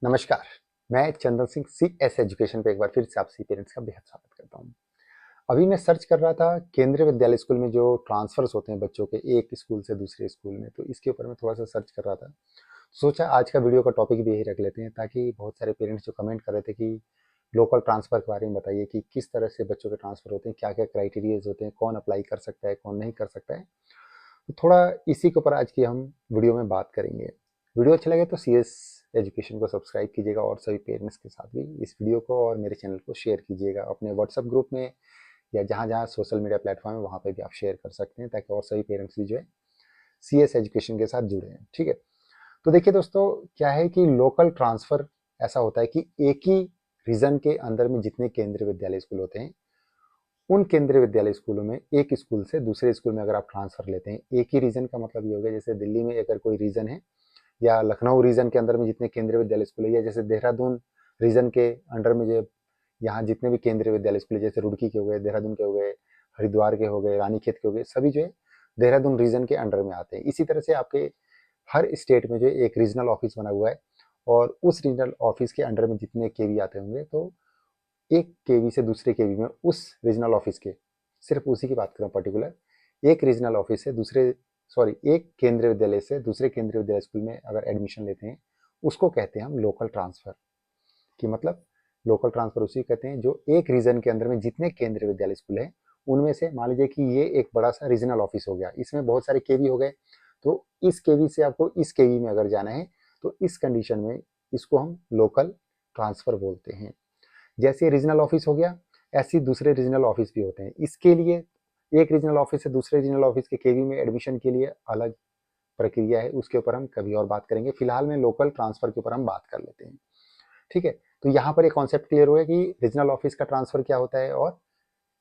नमस्कार। मैं Chandan Singh CS education पे एक बार फिर से आप सभी पेरेंट्स का बेहद स्वागत करता हूँ। अभी मैं सर्च कर रहा था केंद्रीय विद्यालय स्कूल में जो ट्रांसफर्स होते हैं बच्चों के एक स्कूल से दूसरे स्कूल में, तो इसके ऊपर मैं थोड़ा सा सर्च कर रहा था। सोचा आज का वीडियो का टॉपिक भी यही रख लेते हैं ताकि बहुत सारे पेरेंट्स जो कमेंट कर रहे थे कि लोकल ट्रांसफर के बारे में बताइए कि किस तरह से बच्चों के ट्रांसफर होते हैं, क्या क्या क्राइटेरियाज होते हैं, कौन अप्लाई कर सकता है, कौन नहीं कर सकता है। तो थोड़ा इसी के ऊपर आज की हम वीडियो में बात करेंगे। वीडियो अच्छा लगे तो CS एजुकेशन को सब्सक्राइब कीजिएगा और सभी पेरेंट्स के साथ भी इस वीडियो को और मेरे चैनल को शेयर कीजिएगा अपने व्हाट्सएप ग्रुप में या जहाँ जहाँ सोशल मीडिया प्लेटफॉर्म है वहाँ पे भी आप शेयर कर सकते हैं ताकि और सभी पेरेंट्स भी जो है CS एजुकेशन के साथ जुड़े हैं। ठीक है, तो देखिए दोस्तों, क्या है कि लोकल ट्रांसफ़र ऐसा होता है कि एक ही रीजन के अंदर में जितने केंद्रीय विद्यालय स्कूल होते हैं, उन केंद्रीय विद्यालय स्कूलों में एक स्कूल से दूसरे स्कूल में अगर आप ट्रांसफर लेते हैं, एक ही रीजन का मतलब ये हो गया जैसे दिल्ली में अगर कोई रीजन है या लखनऊ रीजन के अंदर में जितने केंद्रीय विद्यालय स्कूल है, या जैसे देहरादून रीजन के अंडर में जो यहाँ जितने भी केंद्रीय विद्यालय स्कूल है, जैसे रुड़की के हो गए, देहरादून के हो गए, हरिद्वार के हो गए, रानीखेत के हो गए, सभी जो है देहरादून रीजन के अंडर में आते हैं। इसी तरह से आपके हर स्टेट में जो है एक रीजनल ऑफिस बना हुआ है और उस रीजनल ऑफिस के अंडर में जितने केवी आते होंगे, तो एक केवी से दूसरे केवी में उस रीजनल ऑफिस के, सिर्फ उसी की बात करें पर्टिकुलर, एक रीजनल ऑफिस से दूसरे, सॉरी, एक केंद्रीय विद्यालय से दूसरे केंद्रीय विद्यालय स्कूल में अगर एडमिशन लेते हैं, उसको कहते हैं हम लोकल ट्रांसफर। कि मतलब लोकल ट्रांसफर उसी कहते हैं जो एक रीजन के अंदर में जितने केंद्रीय विद्यालय स्कूल हैं उनमें से, मान लीजिए कि ये एक बड़ा सा रीजनल ऑफिस हो गया, इसमें बहुत सारे केवी हो गए, तो इस केवी से आपको इस केवी में अगर जाना है तो इस कंडीशन में इसको हम लोकल ट्रांसफर बोलते हैं। जैसे रीजनल ऑफिस हो गया, ऐसे ही दूसरे रीजनल ऑफिस भी होते हैं। इसके लिए एक रीजनल ऑफिस से दूसरे रीजनल ऑफिस के केवी में एडमिशन के लिए अलग प्रक्रिया है, उसके ऊपर हम कभी और बात करेंगे। फिलहाल में लोकल ट्रांसफर के ऊपर हम बात कर लेते हैं। ठीक है, तो यहाँ पर एक कॉन्सेप्ट क्लियर हो गया कि रीजनल ऑफिस का ट्रांसफर क्या होता है और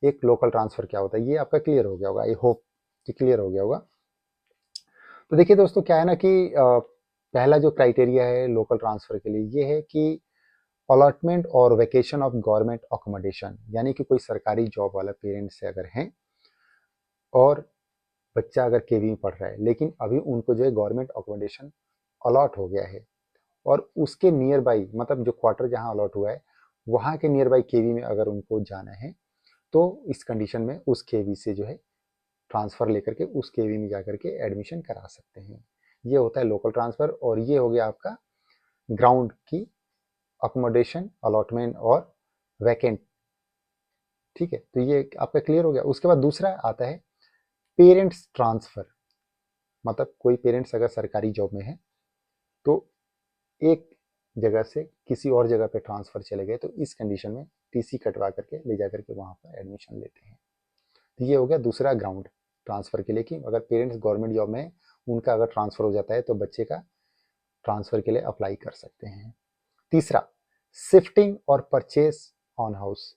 एक लोकल ट्रांसफर क्या होता है। ये आपका क्लियर हो गया होगा, आई होप कि क्लियर हो गया होगा। तो देखिए दोस्तों, क्या है ना कि पहला जो क्राइटेरिया है लोकल ट्रांसफर के लिए ये है कि अलॉटमेंट और वैकेशन ऑफ गवर्नमेंट अकोमोडेशन, यानी कि कोई सरकारी जॉब वाला पेरेंट्स से अगर हैं और बच्चा अगर केवी में पढ़ रहा है, लेकिन अभी उनको जो है गवर्नमेंट अकोमोडेशन अलॉट हो गया है और उसके नियर बाई, मतलब जो क्वार्टर जहां अलॉट हुआ है वहां के नियर बाई केवी में अगर उनको जाना है, तो इस कंडीशन में उस केवी से जो है ट्रांसफर लेकर के उस केवी में जाकर के एडमिशन करा सकते हैं। ये होता है लोकल ट्रांसफर। और ये हो गया आपका ग्राउंड की अकोमोडेशन, अलॉटमेंट और वैकेंट। ठीक है, तो ये आपका क्लियर हो गया। उसके बाद दूसरा आता है पेरेंट्स ट्रांसफर। मतलब कोई पेरेंट्स अगर सरकारी जॉब में है तो एक जगह से किसी और जगह पे ट्रांसफर चले गए, तो इस कंडीशन में TC कटवा करके ले जा करके वहां पर एडमिशन लेते हैं। तो ये हो गया दूसरा ग्राउंड ट्रांसफर के लिए कि अगर पेरेंट्स गवर्नमेंट जॉब में है, उनका अगर ट्रांसफर हो जाता है तो बच्चे का ट्रांसफर के लिए अप्लाई कर सकते हैं। तीसरा, शिफ्टिंग और परचेस ऑन हाउस।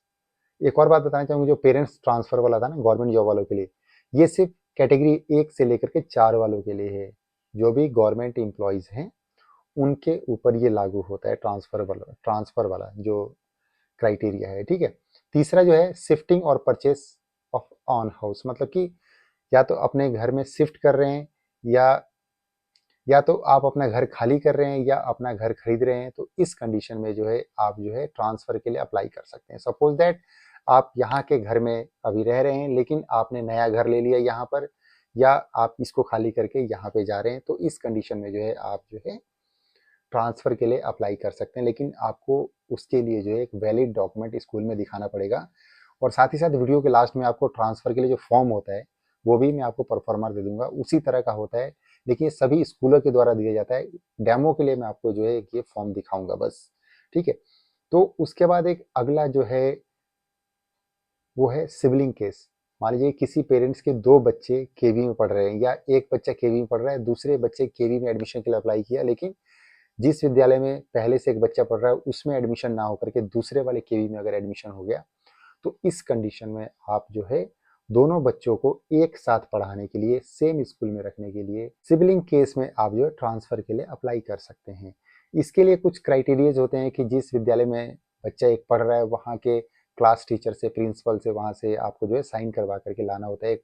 एक और बात बताना चाहूंगा, जो पेरेंट्स ट्रांसफर वाला था ना गवर्नमेंट जॉब वालों के लिए, ये सिर्फ कैटेगरी 1 से लेकर के 4 वालों के लिए है। जो भी गवर्नमेंट एम्प्लॉयज हैं उनके ऊपर ये लागू होता है ट्रांसफर वाला जो क्राइटेरिया है। ठीक है, तीसरा जो है शिफ्टिंग और परचेस ऑफ ऑन हाउस, मतलब कि या तो अपने घर में शिफ्ट कर रहे हैं या तो आप अपना घर खाली कर रहे हैं या अपना घर खरीद रहे हैं, तो इस कंडीशन में जो है आप जो है ट्रांसफर के लिए अप्लाई कर सकते हैं। सपोज दैट आप यहाँ के घर में अभी रह रहे हैं लेकिन आपने नया घर ले लिया यहाँ पर, या आप इसको खाली करके यहाँ पे जा रहे हैं, तो इस कंडीशन में जो है आप जो है ट्रांसफर के लिए अप्लाई कर सकते हैं। लेकिन आपको उसके लिए जो है एक वैलिड डॉक्यूमेंट स्कूल में दिखाना पड़ेगा। और साथ ही साथ वीडियो के लास्ट में आपको ट्रांसफर के लिए जो फॉर्म होता है वो भी मैं आपको परफॉर्मर दे दूंगा, उसी तरह का होता है। देखिए सभी स्कूलों के द्वारा दिया जाता है। डेमो के लिए मैं आपको जो है ये फॉर्म दिखाऊंगा बस। ठीक है, तो उसके बाद एक अगला जो है वो है सिबलिंग केस। मान लीजिए किसी पेरेंट्स के 2 बच्चे केवी में पढ़ रहे हैं या एक बच्चा केवी में पढ़ रहा है, दूसरे बच्चे केवी में एडमिशन के लिए अप्लाई किया, लेकिन जिस विद्यालय में पहले से एक बच्चा पढ़ रहा है उसमें एडमिशन ना होकर के दूसरे वाले केवी में अगर एडमिशन हो गया, तो इस कंडीशन में आप जो है दोनों बच्चों को एक साथ पढ़ाने के लिए, सेम स्कूल में रखने के लिए, सिबलिंग केस में आप जो है ट्रांसफर के लिए अप्लाई कर सकते हैं। इसके लिए कुछ क्राइटेरियाज होते हैं कि जिस विद्यालय में बच्चा एक पढ़ रहा है वहाँ के क्लास टीचर से, प्रिंसिपल से, वहाँ से आपको जो है साइन करवा करके लाना होता है। एक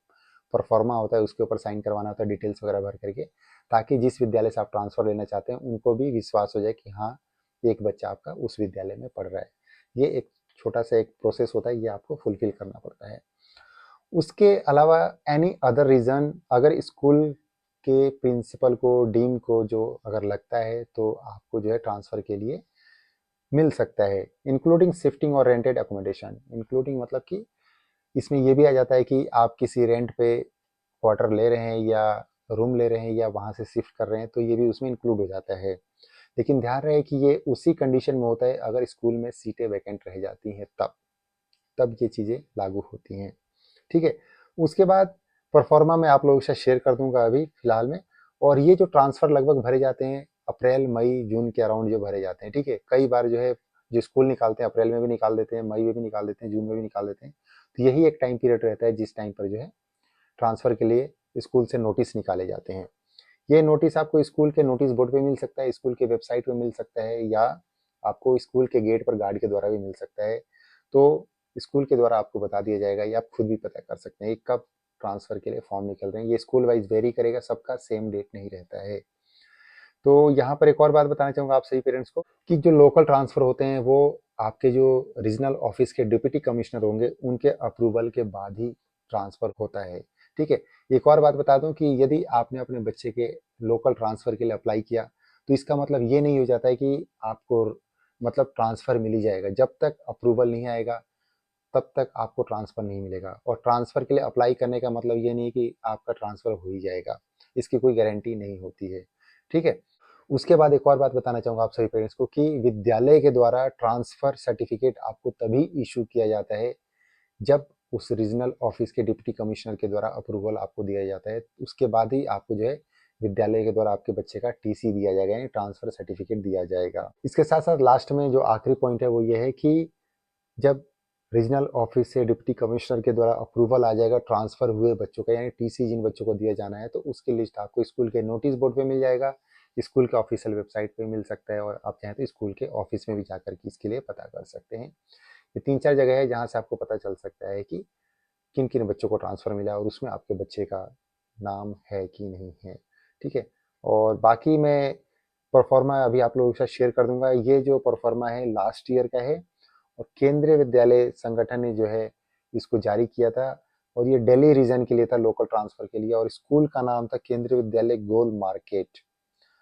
परफॉर्मा होता है, उसके ऊपर साइन करवाना होता है डिटेल्स वगैरह भर करके, ताकि जिस विद्यालय से आप ट्रांसफर लेना चाहते हैं उनको भी विश्वास हो जाए कि हाँ एक बच्चा आपका उस विद्यालय में पढ़ रहा है। ये एक छोटा सा एक प्रोसेस होता है, ये आपको फुलफिल करना पड़ता है। उसके अलावा एनी अदर रीज़न, अगर स्कूल के प्रिंसिपल को, डीन को जो अगर लगता है तो आपको जो है ट्रांसफ़र के लिए मिल सकता है, इंक्लूडिंग शिफ्टिंग और रेंटेड अकोमोडेशन। इंक्लूडिंग मतलब कि इसमें ये भी आ जाता है कि आप किसी रेंट पे क्वार्टर ले रहे हैं या रूम ले रहे हैं या वहाँ से शिफ्ट कर रहे हैं, तो ये भी उसमें इंक्लूड हो जाता है। लेकिन ध्यान रहे कि ये उसी कंडीशन में होता है अगर स्कूल में सीटें वैकेंट रह जाती हैं, तब ये चीज़ें लागू होती हैं। ठीक है। उसके बाद परफॉर्मा मैं आप लोगों के साथ शेयर कर दूंगा अभी फिलहाल में। और ये जो ट्रांसफ़र लगभग भरे जाते हैं अप्रैल मई जून के अराउंड जो भरे जाते हैं, ठीक है। कई बार जो है जो स्कूल निकालते हैं अप्रैल में भी निकाल देते हैं, मई में भी निकाल देते हैं, जून में भी निकाल देते हैं। तो यही एक टाइम पीरियड रहता है जिस टाइम पर जो है ट्रांसफ़र के लिए स्कूल से नोटिस निकाले जाते हैं। ये नोटिस आपको स्कूल के नोटिस बोर्ड पे मिल सकता है, स्कूल के वेबसाइट पे मिल सकता है, या आपको स्कूल के गेट पर गार्ड के द्वारा भी मिल सकता है। तो स्कूल के द्वारा आपको बता दिया जाएगा, या आप खुद भी पता कर सकते हैं कब ट्रांसफ़र के लिए फॉर्म निकल रहे हैं। ये स्कूल वाइज वेरी करेगा, सबका सेम डेट नहीं रहता है। तो यहाँ पर एक और बात बताना चाहूँगा आप सभी पेरेंट्स को कि जो लोकल ट्रांसफ़र होते हैं वो आपके जो रीजनल ऑफिस के डिप्टी कमिश्नर होंगे उनके अप्रूवल के बाद ही ट्रांसफ़र होता है। ठीक है। एक और बात बता दूं कि यदि आपने अपने बच्चे के लोकल ट्रांसफ़र के लिए अप्लाई किया तो इसका मतलब ये नहीं हो जाता है कि आपको मतलब ट्रांसफ़र मिल ही जाएगा। जब तक अप्रूवल नहीं आएगा तब तक आपको ट्रांसफ़र नहीं मिलेगा। और ट्रांसफ़र के लिए अप्लाई करने का मतलब ये नहीं कि आपका ट्रांसफ़र हो ही जाएगा, इसकी कोई गारंटी नहीं होती है। ठीक है। उसके बाद एक और बात बताना चाहूँगा आप सभी पेरेंट्स को कि विद्यालय के द्वारा ट्रांसफ़र सर्टिफिकेट आपको तभी इशू किया जाता है जब उस रीजनल ऑफिस के डिप्टी कमिश्नर के द्वारा अप्रूवल आपको दिया जाता है। उसके बाद ही आपको जो है विद्यालय के द्वारा आपके बच्चे का टीसी दिया जाएगा, यानी ट्रांसफ़र सर्टिफिकेट दिया जाएगा। इसके साथ साथ लास्ट में जो आखिरी पॉइंट है वो ये है कि जब रीजनल ऑफिस से डिप्टी कमिश्नर के द्वारा अप्रूवल आ जाएगा ट्रांसफ़र हुए बच्चों का, यानी टीसी जिन बच्चों को दिया जाना है, तो उसकी लिस्ट आपको स्कूल के नोटिस बोर्ड पे मिल जाएगा, स्कूल के ऑफिशियल वेबसाइट पे मिल सकता है, और आप चाहें तो स्कूल के ऑफिस में भी जाकर के इसके लिए पता कर सकते हैं। ये 3-4 जगह है जहाँ से आपको पता चल सकता है कि किन किन बच्चों को ट्रांसफ़र मिला और उसमें आपके बच्चे का नाम है कि नहीं है। ठीक है। और बाकी मैं परफॉर्मा अभी आप लोगों के साथ शेयर कर दूंगा। ये जो परफॉर्मा है लास्ट ईयर का है, और केंद्रीय विद्यालय संगठन ने जो है इसको जारी किया था, और ये दिल्ली रीजन के लिए था, लोकल ट्रांसफ़र के लिए, और स्कूल का नाम था केंद्रीय विद्यालय गोल मार्केट।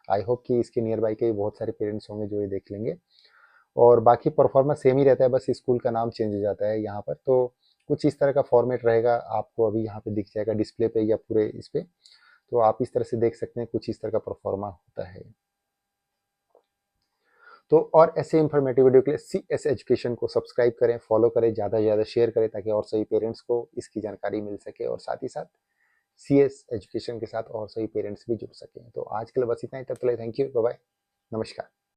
आई होप कि इसके नियर बाई के बहुत सारे पेरेंट्स होंगे जो ये देख लेंगे। और बाकी परफॉर्मेंस सेम ही रहता है, बस स्कूल का नाम चेंज हो जाता है यहाँ पर। तो कुछ इस तरह का फॉर्मेट रहेगा, आपको अभी यहाँ पे दिख जाएगा डिस्प्ले पे या पूरे इस पे। तो आप इस तरह से देख सकते हैं, कुछ इस तरह का परफॉर्मा होता है। तो और ऐसे इंफॉर्मेटिव वीडियो के लिए CS एजुकेशन को सब्सक्राइब करें, फॉलो करें, ज़्यादा से ज़्यादा शेयर करें, ताकि और सभी पेरेंट्स को इसकी जानकारी मिल सके, और साथ ही साथ CS एजुकेशन के साथ और सभी पेरेंट्स भी जुड़ सकें। तो आज के लिए बस इतना ही, तब तक के लिए थैंक यू, बाय बाय, नमस्कार।